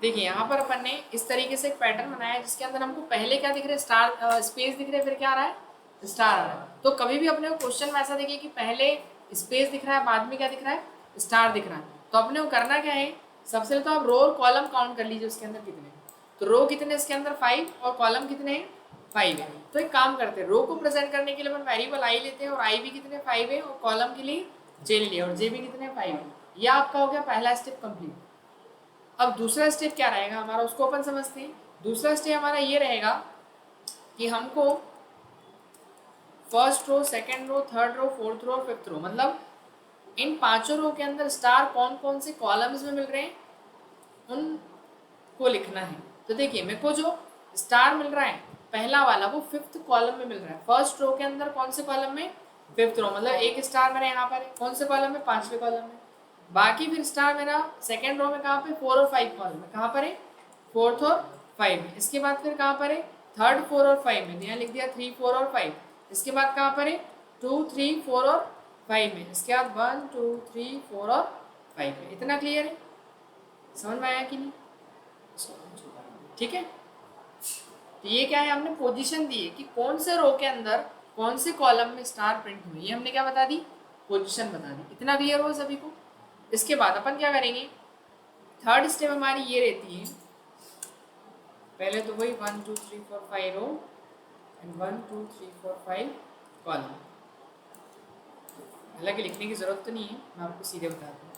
देखिए यहाँ पर अपन ने इस तरीके से एक पैटर्न बनाया है जिसके अंदर हमको पहले क्या दिख रहा है, स्टार स्पेस दिख रहा है, फिर क्या आ रहा है, स्टार आ रहा है। तो कभी भी अपने को क्वेश्चन में ऐसा देखिए कि पहले स्पेस दिख रहा है, बाद में क्या दिख रहा है, स्टार दिख रहा है। तो अपने को करना क्या है, सबसे पहले तो आप रो और कॉलम काउंट कर लीजिए उसके अंदर कितने। तो रो कितने इसके अंदर 5 और कॉलम कितने हैं 5 है। तो एक काम करते हैं, रो को प्रेजेंट करने के लिए अपन वेरिएबल आई लेते हैं और आई भी कितने 5 है, और कॉलम के लिए जे ले लिया और जे भी कितने 5 है। यह आपका हो गया पहला स्टेप कंप्लीट। अब दूसरा स्टेप क्या रहेगा हमारा, उसको अपन समझते हैं। दूसरा स्टेप हमारा ये रहेगा कि हमको first row, second row, third row, fourth row, fifth row, मतलब इन पांचों रो के अंदर स्टार कौन कौन से कॉलम्स में मिल रहे हैं उनको लिखना है। तो देखिए मेरे को जो स्टार मिल रहा है पहला वाला वो फिफ्थ कॉलम में मिल रहा है। फर्स्ट रो के अंदर कौन से कॉलम में, फिफ्थ रो, मतलब एक स्टार मेरा यहाँ पर है कौन से कॉलम में, पांचवें कॉलम में। बाकी फिर स्टार मेरा सेकंड रो में कहाँ पे, 4 और 5 कॉलम में, कहाँ पर है, फोर्थ और 5 में। इसके बाद फिर कहाँ पर है, थर्ड, 4 और 5 में, यहाँ लिख दिया 3, 4 और 5। इसके बाद कहाँ पर है, 2, 3, 4 और 5 में। इसके बाद 1, 2, 3, 4 और 5 में। इतना क्लियर है, समझ में आया कि नहीं, ठीक है। तो ये क्या है, हमने पोजीशन दी है कि कौन से रो के अंदर कौन से कॉलम में स्टार प्रिंट हुई, ये हमने क्या बता दी, पोजीशन बता दी। इतना क्लियर हुआ सभी को। इसके बाद अपन क्या करेंगे, थर्ड स्टेप हमारी ये रहती है, पहले तो वही 1, 2, 3, 4, 5 रो एंड 1, 2, 3, 4, 5 कॉलम। हालांकि लिखने की जरूरत तो नहीं है, मैं आपको सीधे बता दूँ।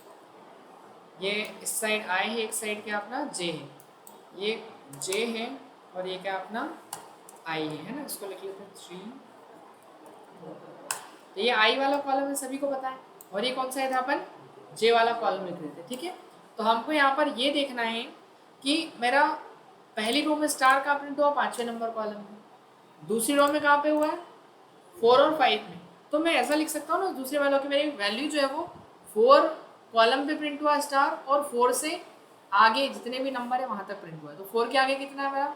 ये इस साइड आई है, एक साइड क्या अपना जे है, ये जे है और ये क्या अपना आई है ना। इसको लिख लेते हैं 3। तो ये आई वाला कॉलम है, सभी को पता है। और ये कौन सा है था, अपन जे वाला कॉलम लिख रहे थे, ठीक है। तो हमको यहाँ पर ये देखना है कि मेरा पहली रो में स्टार कहाँ प्रिंट हुआ, 5वें नंबर कॉलम में। दूसरी रो में कहाँ पे हुआ है, 4 और 5 में। तो मैं ऐसा लिख सकता हूँ ना दूसरे वालों की मेरी वैल्यू जो है वो 4 कॉलम पे प्रिंट हुआ स्टार, और 4 से आगे जितने भी नंबर है वहां तक प्रिंट हुआ है। तो 4 के आगे कितना है मेरा,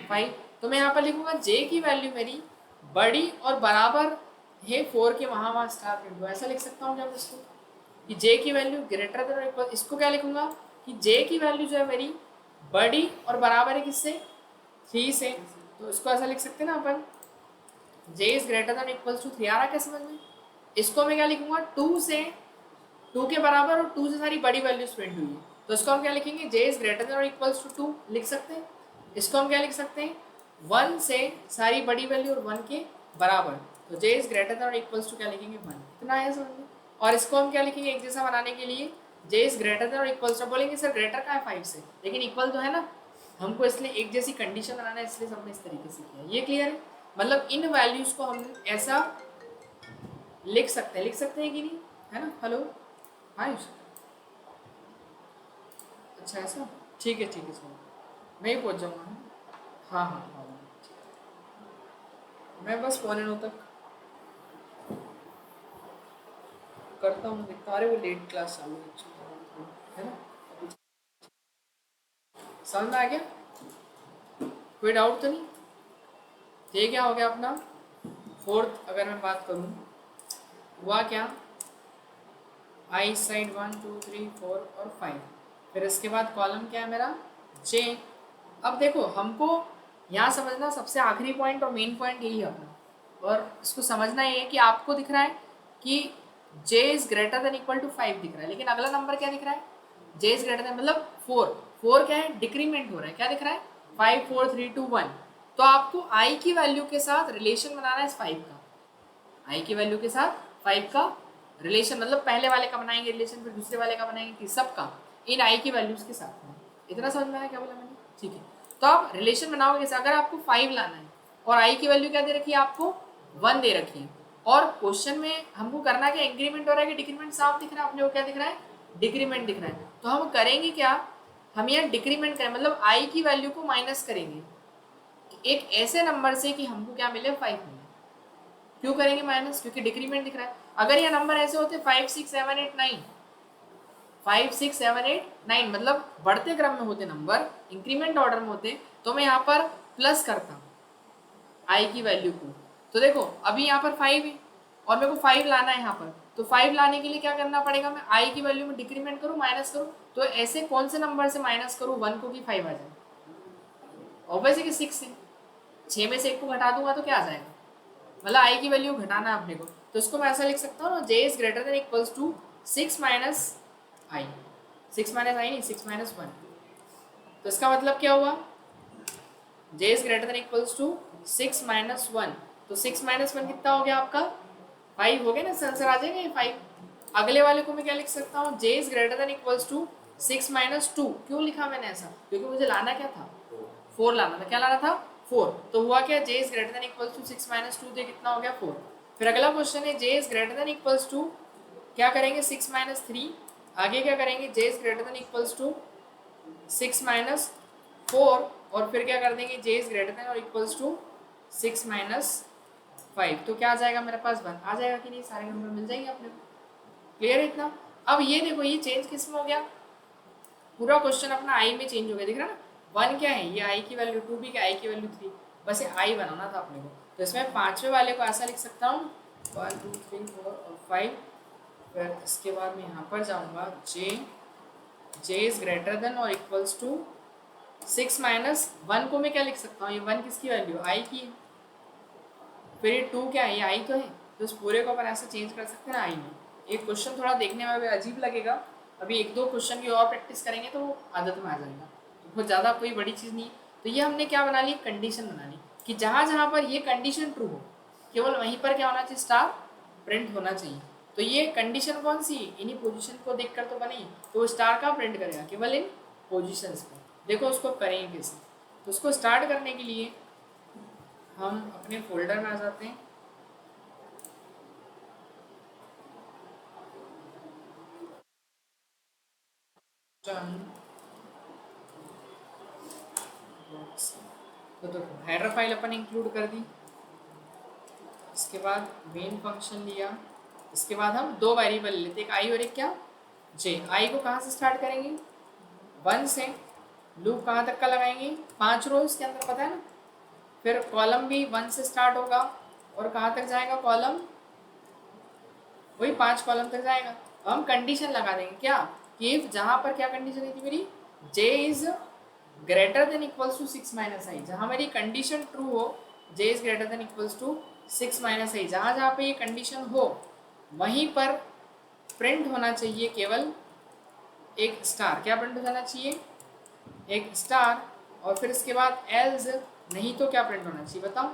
5। तो मैं यहाँ पर लिखूंगा जे की वैल्यू मेरी बड़ी और बराबर है 4 के, वहां स्टार प्रिंट हुआ। ऐसा लिख सकता हूँ जब इसको कि जे की वैल्यू ग्रेटर देन और इक्वल, इसको क्या लिखूंगा कि जे की वैल्यू जो है मेरी बड़ी और बराबर है किससे, 3 से। तो इसको ऐसा लिख सकते हैं ना अपन, j is greater than equal to 3। आ रहा क्या समझ में। इसको मैं क्या लिखूंगा, 2 से 2 के बराबर और 2 से सारी बड़ी वैल्यूज प्रिंट हुई है। तो इसको हम क्या लिखेंगे, जे इज ग्रेटर देन और इक्वल टू 2 लिख सकते हैं। इसको हम क्या लिख सकते हैं, 1 से सारी बड़ी वैल्यू और 1 के बराबर। तो जे इज ग्रेटर देन और इक्वल टू क्या लिखेंगे, 1। इतना है समझ में। और इसको हम क्या लिखेंगे, एक जैसा बनाने के लिए जे इज ग्रेटर देन और इक्वल टू, बोलेंगे सर ग्रेटर का है 5 से, लेकिन इक्वल तो है ना, हमको इसलिए एक जैसी कंडीशन बनाना है, इसलिए हमने इस तरीके से किया। ये क्लियर है, मतलब इन वैल्यूज को हम ऐसा लिख सकते हैं कि नहीं, है ना। हेलो आयुष, अच्छा ऐसा, ठीक है सर, मैं ही पहुँच जाऊँगा। हाँ हाँ हाँ, मैं बस 4:09 तक करता हूँ, देखता। अरे वो लेट क्लास चालू है ना, समझ में आ गया, कोई डाउट तो नहीं। ये क्या हो गया अपना फोर्थ। अगर मैं बात करूँ हुआ क्या, आई साइड 1, 2, 3, 4 और 5। फिर इसके बाद कॉलम क्या है मेरा, जे। अब देखो हमको यहाँ समझना सबसे आखिरी पॉइंट और मेन पॉइंट यही है अपना, और इसको समझना ये है कि आपको दिख रहा है कि j is greater than equal to 5 दिख रहा है, लेकिन अगला नंबर क्या दिख रहा है, जे इज ग्रेटर देन मतलब 4 क्या है, डिक्रीमेंट हो रहा है। क्या दिख रहा है, 5, 4, 3, 2, 1। तो आपको आई की वैल्यू के साथ रिलेशन बनाना है इस 5 का, आई की वैल्यू के साथ 5 का रिलेशन, मतलब पहले वाले का बनाएंगे रिलेशन, फिर दूसरे वाले का बनाएंगे, सबका इन आई की वैल्यूज के साथ। इतना समझ में आया क्या बोला मैंने, ठीक है। तो आप रिलेशन बनाओगे कैसे, अगर आपको 5 लाना है और आई की वैल्यू क्या दे रखी है, आपको 1 दे रखी है, और क्वेश्चन में हमको करना क्या, इंक्रीमेंट हो रहा है कि डिक्रीमेंट, साफ दिख रहा है अपने को, क्या दिख रहा है, डिक्रीमेंट दिख रहा है। तो हम करेंगे क्या, हम यहाँ डिक्रीमेंट करें, मतलब आई की वैल्यू को माइनस करेंगे एक ऐसे नंबर से कि हमको क्या मिले, 5 मिले। क्यों करेंगे माइनस, क्योंकि डिक्रीमेंट दिख रहा है। अगर ये नंबर ऐसे होते 5, 6, 7, 8, 9, 5, 6, 7, 8, 9, मतलब बढ़ते क्रम में होते नंबर, इंक्रीमेंट ऑर्डर में होते, तो मैं यहाँ पर प्लस करता आई की वैल्यू को। तो देखो अभी यहाँ पर 5 है और मेरे को 5 लाना है यहाँ पर, तो 5 लाने के लिए क्या करना पड़ेगा, मैं आई की वैल्यू में डिक्रीमेंट करूँ, माइनस करूँ, तो ऐसे कौन से नंबर से माइनस करूँ 1 को कि 5 आ जाए, ऑब्वियस है कि 6 से, 6 में से 1 को घटा दूंगा तो क्या आ जाएगा, मतलब आई की वैल्यू घटाना है अपने को, तो इसको मैं ऐसा लिख सकता हूँ ना, j is greater than equals to 6 minus i, 6 minus i नहीं 6 माइनस 1, तो इसका मतलब क्या हुआ, j is greater than equals to 6 minus 1, तो 6 माइनस 1 कितना हो गया आपका 5 हो गया ना, आंसर आ जाएगा ये 5। अगले वाले को मैं क्या लिख सकता हूँ, j is greater than equals to 6 minus 2, क्यों लिखा मैंने ऐसा, क्योंकि मुझे लाना क्या था 4 लाना था, क्या लाना था 4, तो हुआ क्या, j is greater than equals to 6 minus 2 कितना हो गया 4। फिर अगला क्वेश्चन है j is greater than equals to, क्या करेंगे 6 माइनस 3, आगे क्या करेंगे j is greater than equals to 6 minus 4, और फिर क्या कर देंगे j इज ग्रेटर देन और इक्वल्स टू 6 माइनस 5, तो क्या आ जाएगा मेरे पास 1 आ जाएगा कि नहीं, सारे नंबर मिल जाएंगे अपने को, क्लियर है इतना। अब ये देखो ये चेंज किस में हो गया, पूरा क्वेश्चन अपना आई में चेंज हो गया, दिख रहा ना, 1 क्या है ये आई की वैल्यू, 2 भी क्या आई की वैल्यू 3, बस ये आई बनाना था अपने को, तो इसमें पांचवें वाले को ऐसा लिख सकता हूँ 1 2 3 4 और 5, फिर इसके बाद मैं यहाँ पर जाऊँगा j इज ग्रेटर देन और इक्वल्स टू 6 माइनस 1 को मैं क्या लिख सकता हूँ, ये 1 किसकी वैल्यू आई की है, फिर ये 2 क्या है ये आई तो है, तो इस पूरे को अपन ऐसे चेंज कर सकते हैं ना आई में। एक क्वेश्चन थोड़ा देखने में भी अजीब लगेगा, अभी 1-2 क्वेश्चन की और प्रैक्टिस करेंगे तो वो आदत में आ जाएगा, तो बहुत ज़्यादा कोई बड़ी चीज़ नहीं। तो ये हमने क्या बना ली, कंडीशन बना ली कि जहाँ जहाँ पर ये कंडीशन ट्रू हो केवल वहीं पर क्या होना चाहिए, स्टार प्रिंट होना चाहिए। तो ये कंडीशन कौन सी, इन्हीं पोजिशन को देख कर तो बनी, तो वो स्टार का प्रिंट करेगा केवल इन पोजिशंस को। देखो उसको करेंगे कैसे, तो उसको स्टार्ट करने के लिए हम अपने फोल्डर में आ जाते हैं, तो देखो हेडर फाइल अपन इंक्लूड कर दी, इसके बाद मेन फंक्शन लिया, इसके बाद हम 2 वेरिएबल लेते, एक आई और एक क्या जे। आई को कहाँ से स्टार्ट करेंगे 1 से, लूप कहाँ तक का लगाएंगे 5 रो इसके अंदर पता है ना, फिर कॉलम भी 1 से स्टार्ट होगा और कहाँ तक जाएगा कॉलम, वही 5 कॉलम तक जाएगा। हम कंडीशन लगा देंगे क्या, कि जहाँ पर क्या कंडीशन थी मेरी, j is greater than equals to 6 minus i, जहाँ मेरी कंडीशन ट्रू हो j is greater than equals to 6 minus i, जहाँ जहाँ पे ये कंडीशन हो वहीं पर प्रिंट होना चाहिए केवल एक स्टार, क्या प्रिंट हो जाना चाहिए एक स्टार, और फिर इसके बाद एल्स, नहीं तो क्या प्रिंट होना चाहिए बताओ,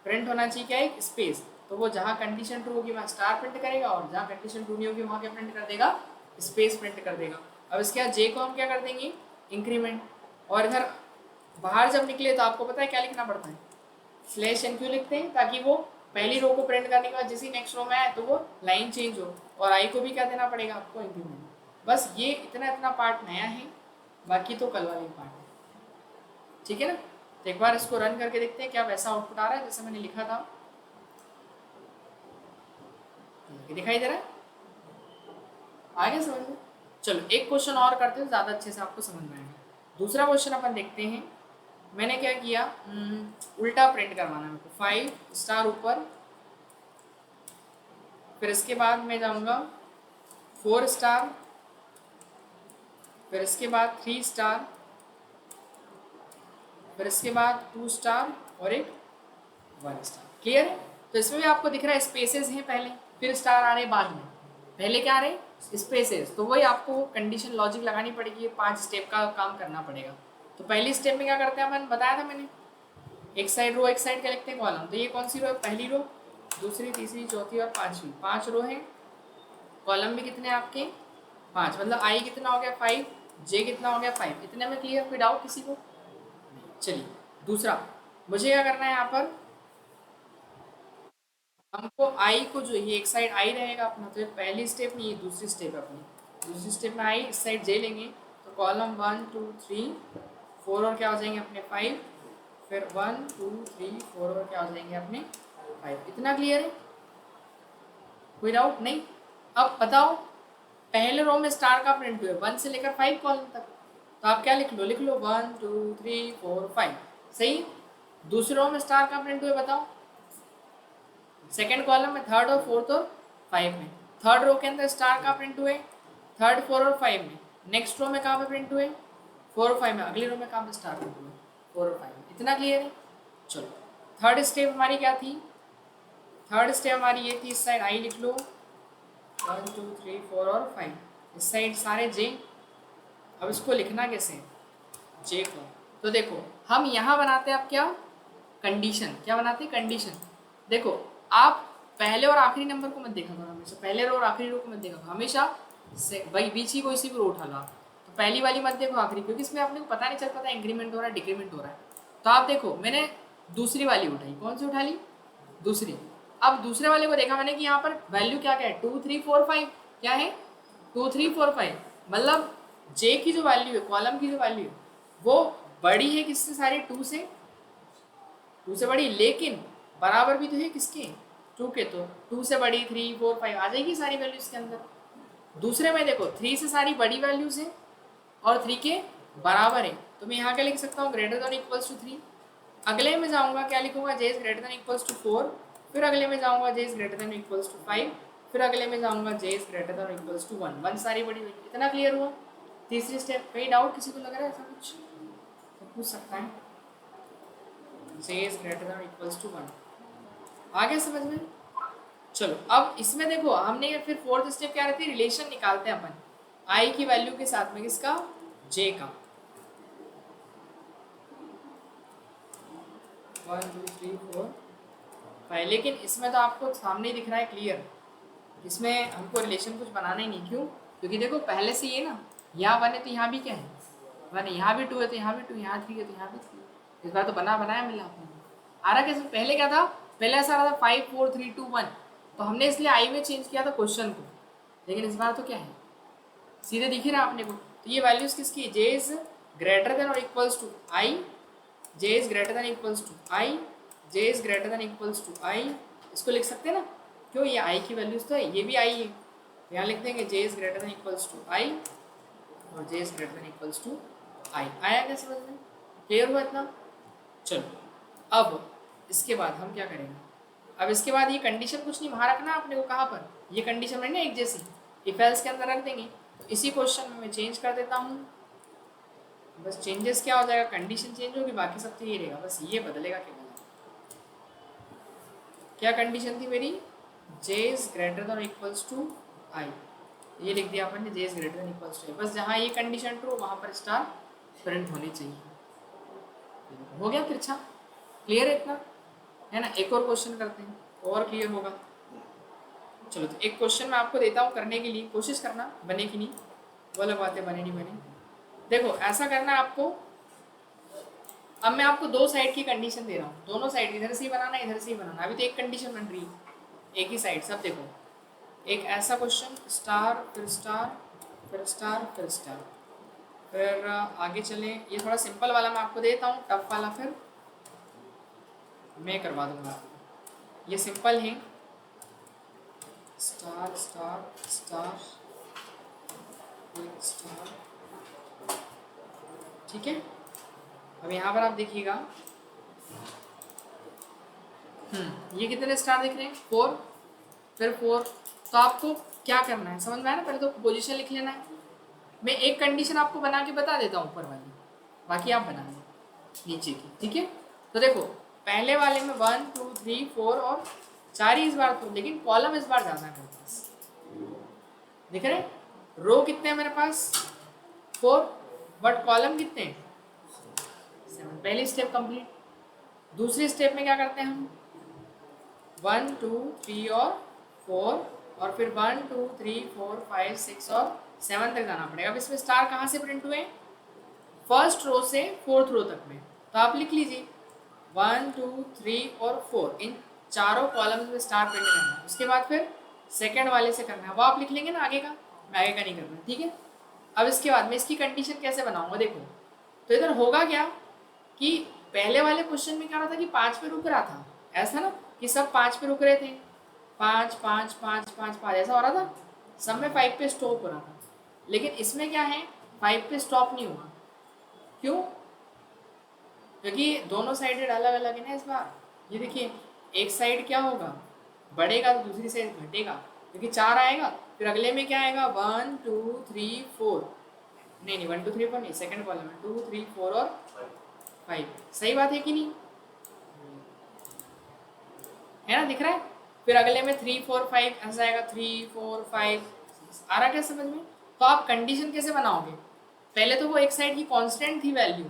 प्रिंट होना चाहिए क्या एक स्पेस, तो वो जहाँ कंडीशन ट्रू होगी वहाँ स्टार प्रिंट करेगा और जहाँ कंडीशन ट्रू नहीं होगी वहाँ क्या प्रिंट कर देगा, स्पेस प्रिंट कर देगा। अब इसके बाद जे को हम क्या कर देंगे इंक्रीमेंट, और इधर बाहर जब निकले तो आपको पता है क्या लिखना पड़ता है, स्लैश एन क्यों लिखते हैं, ताकि वो पहली रो को प्रिंट करने के बाद जिस नेक्स्ट रो में आए तो वो लाइन चेंज हो, और आई को भी क्या देना पड़ेगा आपको इंक्रीमेंट। बस ये इतना पार्ट नया है, बाकी तो कल वाले पार्ट है, ठीक है ना। तो एक बार इसको रन करके देखते हैं क्या वैसा आउटपुट आ रहा है जैसे मैंने लिखा था, दिखाई दे रहा है, आगे समझ में। चलो एक क्वेश्चन और करते हैं, ज़्यादा अच्छे से आपको समझ में आएगा। दूसरा क्वेश्चन अपन देखते हैं, मैंने क्या किया, उल्टा प्रिंट करवाना है मेरे को, 5 स्टार ऊपर, फिर इसके बाद मैं जाऊंगा 4 स्टार, फिर इसके बाद 3 स्टार, फिर इसके बाद 2 स्टार और एक 1 स्टार। क्लियर है। तो इसमें भी आपको दिख रहा है स्पेसेस हैं पहले, फिर स्टार आ रहे बाद में, पहले क्या आ रहे स्पेसेस, तो वही आपको कंडीशन लॉजिक लगानी पड़ेगी, 5 स्टेप का काम करना पड़ेगा। तो पहली स्टेप में क्या करते हैं अपन, बताया था मैंने, एक साइड रो एक साइड क्या लिखते हैं कॉलम, तो ये कौन सी रो है, पहली रो, दूसरी तीसरी चौथी और पांचवी, 5 रो है, कॉलम भी कितने आपके 5, मतलब आई कितना हो गया 5, जे कितना हो गया 5, इतने में क्लियर, कोई डाउट किसी को। चलिए दूसरा मुझे क्या करना है, यहाँ पर हमको आई को जो ये एक साइड आई रहेगा अपना, तो पहली स्टेप नहीं, ये दूसरी स्टेप है अपनी, दूसरी स्टेप में आई इस साइड जे लेंगे, तो कॉलम 1 2 3 4 और क्या हो जाएंगे अपने 5, फिर 1 2 3 4 और क्या हो जाएंगे अपने 5, इतना क्लियर है, कोई डाउट नहीं। अब बताओ पहले रो में स्टार का प्रिंट हुआ 1 से लेकर 5 कॉलम तक, तो आप क्या लिख लो 1 2 3 4 5, सही। दूसरे रो में स्टार का प्रिंट हुआ बताओ, सेकेंड कॉलम में, थर्ड और फोर्थ और 5 में, थर्ड रो के अंदर स्टार कहाँ प्रिंट हुए, थर्ड, 4 और 5 में। नेक्स्ट रो में कहाँ पे प्रिंट हुए, 4 और 5 में। अगली रो में कहाँ पे स्टार प्रिंट हुए, 4 और 5 में। इतना क्लियर है। चलो थर्ड स्टेप हमारी क्या थी, थर्ड स्टेप हमारी ये थी, इस साइड आई लिख लो, 1 2 3 4 और 5, इस साइड सारे जे। अब इसको लिखना कैसे, जे को, तो देखो हम यहाँ बनाते हैं, आप क्या कंडीशन, क्या बनाते हैं कंडीशन। देखो आप पहले और आखिरी नंबर को मत देखा करो हमेशा, पहले रो और आखिरी रो को मत देखा करो हमेशा, से भाई बीच की कोई सी भी रो उठा लो आप। तो पहली वाली मत देखो आखिरी, क्योंकि इसमें आपने को पता नहीं चल पाता इंक्रीमेंट हो रहा है डिक्रीमेंट हो रहा है। तो आप देखो मैंने दूसरी वाली उठाई, कौन सी उठा ली, दूसरी। अब दूसरे वाले को देखा मैंने कि यहाँ पर वैल्यू क्या क्या है, 2 3 4 5, क्या है 2 3 4 5, मतलब जे की जो वैल्यू है, कॉलम की जो वैल्यू है वो बड़ी है किससे, सारी 2 से, 2 से बड़ी, लेकिन बराबर भी तो है किसके, 2 के। तो 2 से बड़ी 3 4 5 आ जाएगी सारी वैल्यू इसके अंदर। दूसरे में देखो 3 से सारी बड़ी वैल्यूज है और 3 के बराबर है, तो मैं यहाँ क्या लिख सकता हूँ, ग्रेटर देन इक्वल्स टू 3। अगले में जाऊँगा क्या लिखूंगा, j is greater than equals to 4। फिर अगले में जाऊँगा j is greater than equals to 5। फिर अगले में जाऊँगा j is greater than equals to 1। 1 सारी बड़ी वैल्यू। इतना क्लियर हुआ। तीसरी स्टेप, कहीं डाउट किसी को लग रहा है ऐसा कुछ, तो पूछ सकता है। J is greater than equals to 1, आ गया समझ में। चलो अब इसमें देखो हमने फिर फोर्थ स्टेप क्या रहती है, रिलेशन निकालते हैं अपन आई की वैल्यू के साथ में, किसका, जे का। 1 2 3 4 5, लेकिन इसमें तो आपको सामने दिख रहा है क्लियर, इसमें हमको रिलेशन कुछ बनाना ही नहीं। क्यों, क्योंकि देखो पहले से ये ना, यहाँ 1 है तो यहाँ भी क्या है 1 है, यहाँ भी 2 है तो यहाँ भी 2, यहाँ 3 है तो यहाँ भी 3। इस बार तो बनाया मिला आपने। आ रहा कैसे, पहले क्या था, पहले ऐसा आ रहा था 5 4 3 2 1, तो हमने इसलिए आई में चेंज किया था क्वेश्चन को। लेकिन इस बार तो क्या है, सीधे दिख ही रहा आपने को। तो ये वैल्यूज किसकी, जे इज ग्रेटर देन और equals to i, j is greater than equals to i, j is greater than equals to i. इसको लिख सकते हैं ना, क्यों, ये आई की वैल्यूज तो है, ये भी आई है। यहाँ लिख देंगे j is greater than equals to i और j is greater than equals to i. आया क्या समझ में, क्लियर हुआ इतना। चलो अब इसके बाद हम क्या करेंगे, अब इसके बाद ये कंडीशन कुछ नहीं वहाँ रखना आपने को, कहाँ पर, ये कंडीशन है ना एक जैसी, इफ एल्स के अंदर रख देंगे। तो इसी क्वेश्चन में मैं चेंज कर देता हूँ, बस चेंजेस क्या हो जाएगा, कंडीशन चेंज होगी, बाकी सब तो ये रहेगा, बस ये बदलेगा केवल। क्या कंडीशन थी मेरी, J is greater than equals to I, ये लिख दिया अपन ने, J is greater than equals to I. बस जहाँ ये कंडीशन ट्रू वहाँ पर स्टार प्रिंट होनी चाहिए। हो गया तिरछा, क्लियर है इतना, है ना। एक और क्वेश्चन करते हैं, और क्लियर होगा। चलो तो एक क्वेश्चन मैं आपको देता हूँ करने के लिए, कोशिश करना बने कि नहीं, वो अलग बात है बने नहीं बने। देखो ऐसा करना है आपको, अब मैं आपको दो साइड की कंडीशन दे रहा हूँ, दोनों साइड इधर से ही बनाना इधर से ही बनाना। अभी तो एक कंडीशन बन रही है एक ही साइड, सब देखो एक ऐसा क्वेश्चन, स्टार फिर स्टार फिर स्टार फिर स्टार, फिर आगे चले। ये थोड़ा सिंपल वाला मैं आपको देता हूँ, टफ वाला फिर मैं करवा दूंगा आपको। ये सिंपल है, स्टार स्टार स्टार स्टार, ठीक है। अब यहाँ पर आप देखिएगा, ये कितने स्टार दिख रहे हैं, 4 फिर 4। तो आपको क्या करना है समझ में आया ना, पहले तो पोजीशन लिख लेना है। मैं एक कंडीशन आपको बना के बता देता हूँ ऊपर वाली, बाकी आप बना लें नीचे की, ठीक है। तो देखो पहले वाले में 1 2 3 4 और 4 ही इस बार तो, लेकिन कॉलम इस बार ज़्यादा है मेरे पास, दिख रहे। रो कितने हैं मेरे पास 4, बट कॉलम कितने हैं 7। पहली स्टेप कंप्लीट। दूसरी स्टेप में क्या करते हैं हम, 1 2 3 और 4, और फिर 1 2 3 4 5 6 और 7 तक जाना पड़ेगा। अब इसमें स्टार कहाँ से प्रिंट हुए, फर्स्ट रो से फोर्थ रो तक में। तो आप लिख लीजिए 1 2 3 और 4, इन चारों कॉलम्स में स्टार प्रिंट करना है। उसके बाद फिर सेकंड वाले से करना है, वो आप लिख लेंगे ना आगे का, मैं आगे का नहीं करना, ठीक है। अब इसके बाद मैं इसकी कंडीशन कैसे बनाऊंगा, देखो तो इधर होगा क्या कि पहले वाले क्वेश्चन में क्या रहा था कि 5 पे रुक रहा था, ऐसा ना कि सब 5 पे रुक रहे थे, 5 5 5 5 5 ऐसा हो रहा था, सब में 5 पे स्टॉप हो रहा था। लेकिन इसमें क्या है, 5 पे स्टॉप नहीं हुआ, क्यों, क्योंकि दोनों साइडेड अलग अलग है ना इस बार। ये देखिए एक साइड क्या होगा, बढ़ेगा तो दूसरी साइड घटेगा, क्योंकि 4 आएगा, फिर अगले में क्या आएगा 1 2 3 4, नहीं 1 2 3 4 नहीं, सेकंड कॉलम में 2 3 4 और 5। सही बात है कि नहीं, है ना, दिख रहा है। फिर अगले में 3 4 5 ऐसा आएगा, 3 4 5। आ रहा क्या समझ में। तो आप कंडीशन कैसे बनाओगे, पहले तो वो एक साइड की कांस्टेंट थी वैल्यू,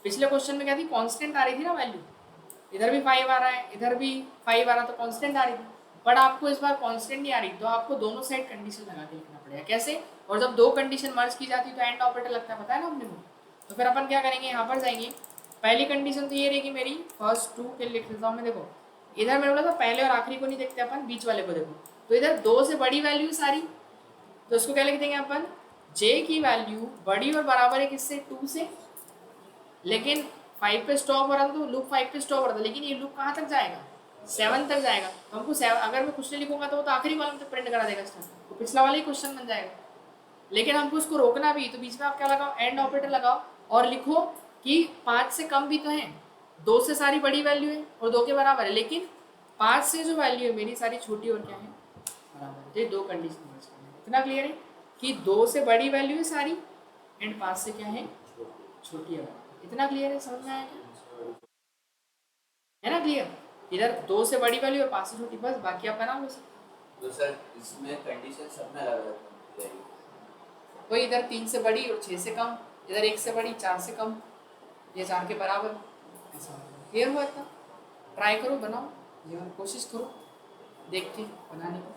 पिछले क्वेश्चन में क्या थी, कांस्टेंट आ रही थी ना वैल्यू, इधर भी 5 आ रहा है, इधर भी 5 आ रहा, तो कांस्टेंट आ रही थी। बट आपको इस बार कांस्टेंट नहीं आ रही, तो आपको दोनों साइड कंडीशन लगा के लिखना पड़ेगा। कैसे, और जब दो कंडीशन मर्ज की जाती है तो एंड ऑपरेटर लगता है, पता है ना अपने को। तो फिर अपन क्या करेंगे, यहाँ पर जाएंगे, पहली कंडीशन तो ये रहेगी मेरी, फर्स्ट 2 के लिख देता हूँ मैं। देखो इधर मैंने बोला था पहले और आखिरी को नहीं देखते अपन, बीच वाले को देखो। तो इधर 2 से बड़ी वैल्यू सारी, तो इसको क्या लिख देंगे अपन, j की वैल्यू बड़ी और बराबर है किससे, 2 से। लेकिन 5 पे स्टॉप हो रहा था, तो लूप 5 पे स्टॉप हो रहा था, लेकिन ये लूप कहाँ तक जाएगा, 7 तक जाएगा। तो हमको 7, अगर मैं कुछ नहीं लिखूंगा तो वो तो आखिरी कॉलम तक प्रिंट करा देगा स्टार्ट, तो पिछला वाला ही क्वेश्चन बन जाएगा। लेकिन हमको उसको रोकना भी, तो बीच में आप क्या लगाओ, एंड ऑपरेटर लगाओ, और लिखो कि 5 से कम भी तो है, 2 से सारी बड़ी वैल्यू है और 2 के बराबर है, लेकिन 5 से जो वैल्यू है मेरी सारी छोटी और क्या है, बराबर है। तो ये दो कंडीशन मर्ज करना है। इतना क्लियर है कि 2 से बड़ी वैल्यू है सारी एंड 5 से क्या है, छोटी है। इतना क्लियर है, समझ में आया क्या, है ना क्लियर। इधर 2 से बड़ी वैल्यू और 5 से छोटी, बस बाकी आप बना लो सर। तो सर इसमें कंडीशन सब में अलग अलग रहेगी, वही इधर 3 से बड़ी और 6 से कम, इधर 1 से बड़ी 4 से कम, ये 4 के बराबर, ऐसा क्लियर हुआ इतना। ट्राई करो, बनाओ, ये कोशिश करो देख के बनाने की।